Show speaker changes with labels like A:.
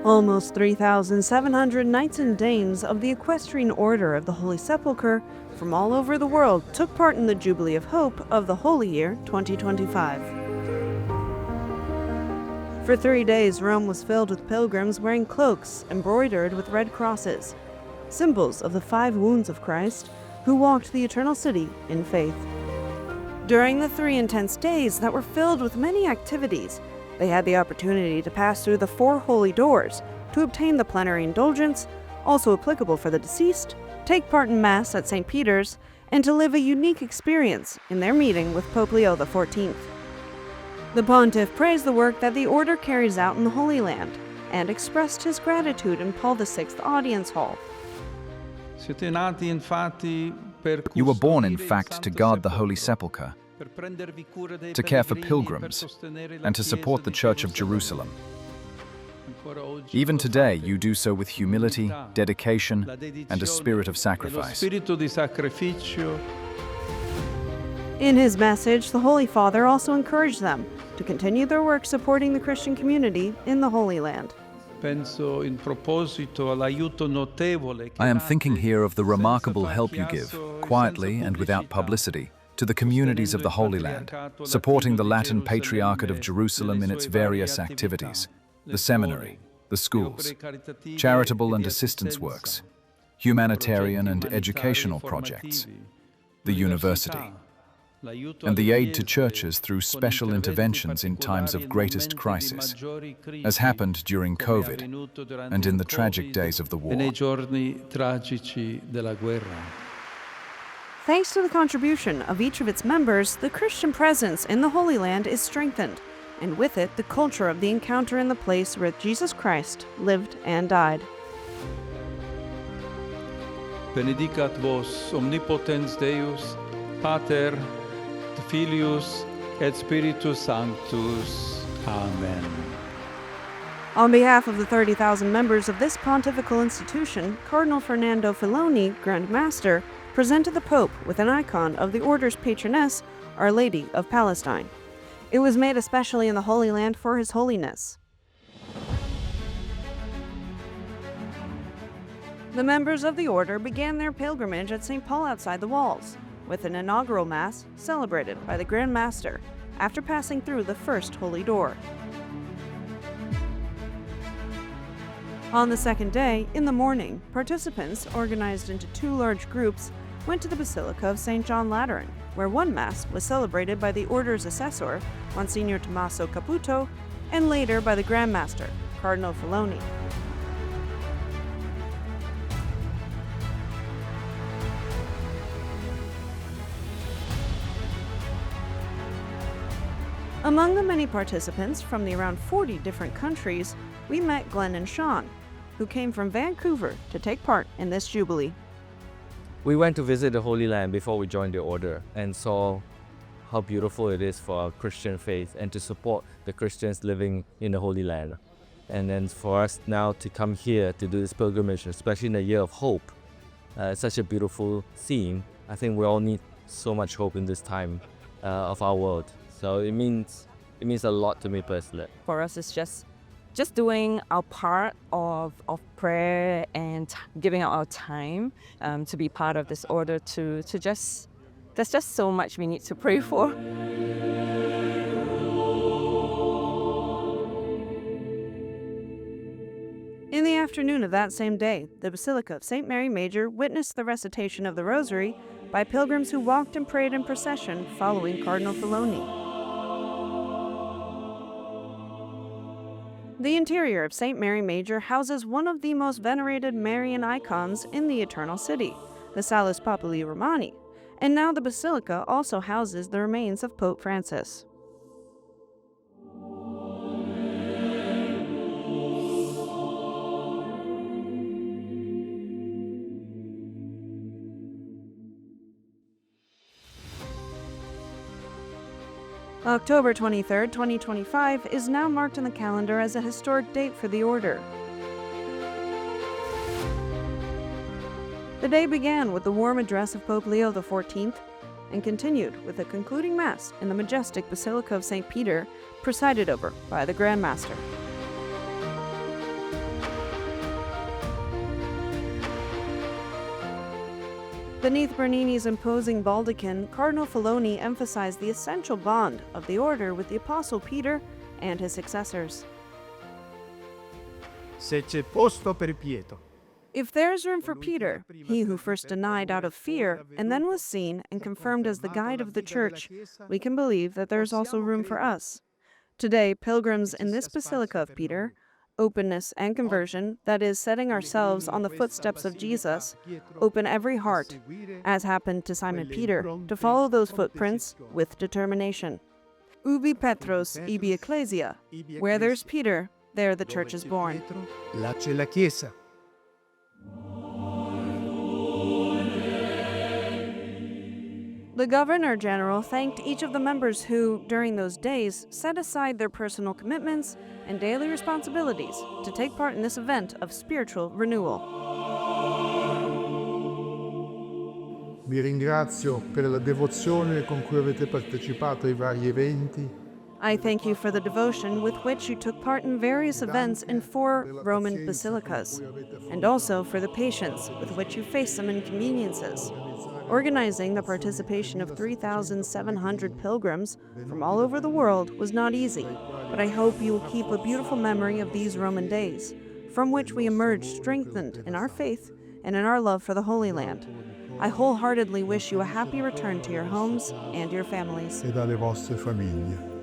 A: Almost 3,700 knights and dames of the Equestrian Order of the Holy Sepulchre from all over the world took part in the Jubilee of Hope of the Holy Year 2025. For 3 days, Rome was filled with pilgrims wearing cloaks embroidered with red crosses, symbols of the 5 wounds of Christ, who walked the eternal city in faith. During the 3 intense days that were filled with many activities, they had the opportunity to pass through the 4 holy doors to obtain the plenary indulgence, also applicable for the deceased, take part in Mass at St. Peter's, and to live a unique experience in their meeting with Pope Leo XIV. The pontiff praised the work that the order carries out in the Holy Land and expressed his gratitude in Paul VI Audience Hall.
B: You were born, in fact, to guard the Holy Sepulchre, to care for pilgrims, and to support the Church of Jerusalem. Even today, you do so with humility, dedication, and a spirit of sacrifice.
A: In his message, the Holy Father also encouraged them to continue their work supporting the Christian community in the Holy Land.
B: I am thinking here of the remarkable help you give, quietly and without publicity, to the communities of the Holy Land, supporting the Latin Patriarchate of Jerusalem in its various activities, the seminary, the schools, charitable and assistance works, humanitarian and educational projects, the university, and the aid to churches through special interventions in times of greatest crisis, as happened during COVID and in the tragic days of the war.
A: Thanks to the contribution of each of its members, the Christian presence in the Holy Land is strengthened, and with it, the culture of the encounter in the place where Jesus Christ lived and died.
C: Benedicat vos omnipotens Deus, Pater, Filius, et Spiritus Sanctus. Amen.
A: On behalf of the 30,000 members of this pontifical institution, Cardinal Fernando Filoni, Grand Master, presented the Pope with an icon of the Order's patroness, Our Lady of Palestine. It was made especially in the Holy Land for His Holiness. The members of the Order began their pilgrimage at St. Paul outside the walls, with an inaugural Mass celebrated by the Grand Master after passing through the first holy door. On the second day, in the morning, participants, organized into 2 large groups, went to the Basilica of St. John Lateran, where one Mass was celebrated by the Order's assessor, Monsignor Tommaso Caputo, and later by the Grand Master, Cardinal Filoni. Among the many participants from the around 40 different countries, we met Glenn and Sean, who came from Vancouver to take part in this Jubilee.
D: We went to visit the Holy Land before we joined the Order and saw how beautiful it is for our Christian faith and to support the Christians living in the Holy Land. And then for us now to come here to do this pilgrimage, especially in the year of hope, it's such a beautiful scene. I think we all need so much hope in this time of our world. So it means a lot to me personally.
E: For us, it's just doing our part of prayer and giving out our time to be part of this order there's just so much we need to pray for.
A: In the afternoon of that same day, the Basilica of St. Mary Major witnessed the recitation of the Rosary by pilgrims who walked and prayed in procession following Cardinal Filoni. The interior of St. Mary Major houses one of the most venerated Marian icons in the Eternal City, the Salus Populi Romani, and now the Basilica also houses the remains of Pope Francis. October 23, 2025 is now marked in the calendar as a historic date for the Order. The day began with the warm address of Pope Leo XIV and continued with a concluding Mass in the majestic Basilica of St. Peter, presided over by the Grand Master. Beneath Bernini's imposing baldachin, Cardinal Filoni emphasized the essential bond of the order with the Apostle Peter and his successors.
F: Se c'è posto per Pietro,
A: If there is room for Peter, he who first denied out of fear and then was seen and confirmed as the guide of the Church, we can believe that there is also room for us. Today, pilgrims in this Basilica of Peter, openness and conversion, that is, setting ourselves on the footsteps of Jesus, open every heart, as happened to Simon Peter, to follow those footprints with determination. Ubi Petros, ibi Ecclesia. Where there's Peter, there the Church is born.
F: là c'è la Chiesa.
A: The Governor General thanked each of the members who, during those days, set aside their personal commitments and daily responsibilities to take part in this event of spiritual renewal.
G: Vi ringrazio per la devozione con cui avete partecipato ai vari eventi.
A: I thank you for the devotion with which you took part in various events in 4 Roman basilicas, and also for the patience with which you faced some inconveniences. Organizing the participation of 3,700 pilgrims from all over the world was not easy, but I hope you will keep a beautiful memory of these Roman days, from which we emerged strengthened in our faith and in our love for the Holy Land. I wholeheartedly wish you a happy return to your homes and your families.
G: E dalle vostre famiglie.